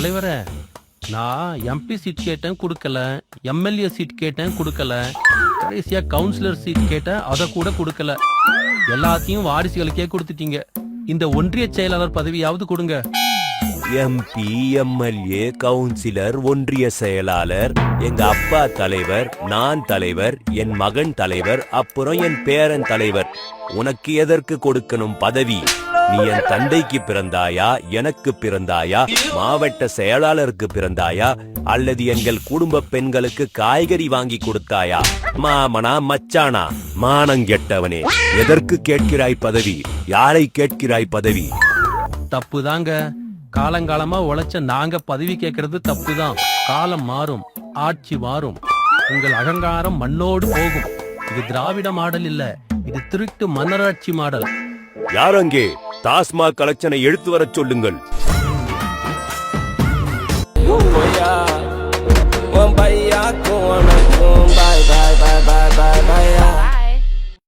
தலைவரே, நான் MP seat கேட்டேன் கொடுக்கல, எம்எல்ஏ சீட் கேட்டேன் கொடுக்கல, கடைசியா கவுன்சிலர் சீட் கேட்டேன் அதை கூட கொடுக்கல. எல்லாத்தையும் வாரிசுகளுக்கே கொடுத்துட்டீங்க. இந்த ஒன்றிய செயலாளர் பதவியாவது கொடுங்க. எம்பி, எம்எல்ஏ, கவுன்சிலர், ஒன்றிய செயலாளர், எங்க அப்பா தலைவர், நான் தலைவர், என் மகன் தலைவர், அப்புறம் என் பேரன் தலைவர். உனக்கு எதற்கு கொடுக்கணும் பதவி? நீ என் தந்தைக்கு பிறந்தாயா, எனக்கு பிறந்தாயா, மாவட்ட செயலாளருக்கு பிறந்தாயா, அல்லது எங்கள் குடும்ப பெண்களுக்கு காய்கறி வாங்கி கொடுத்தாயா? மாமனா மச்சானா? மானங்கெட்டவனே, எதற்கு கேட்கிறாய் பதவி? யாரை கேட்கிறாய் பதவி? தப்புதாங்க. காலங்காலமா உழைச்ச நாங்க பதவி கேட்கறது தப்புதான். காலம் மாறும், ஆட்சி மாறும், உங்கள் அகங்காரம் மண்ணோடு போகும். இது திராவிட மாடல் இல்ல, இது திருட்டு மன்னராட்சி மாடல். யாரங்கே டாஸ்மாக் கலெக்ஷனை எடுத்து வரச் சொல்லுங்கள்.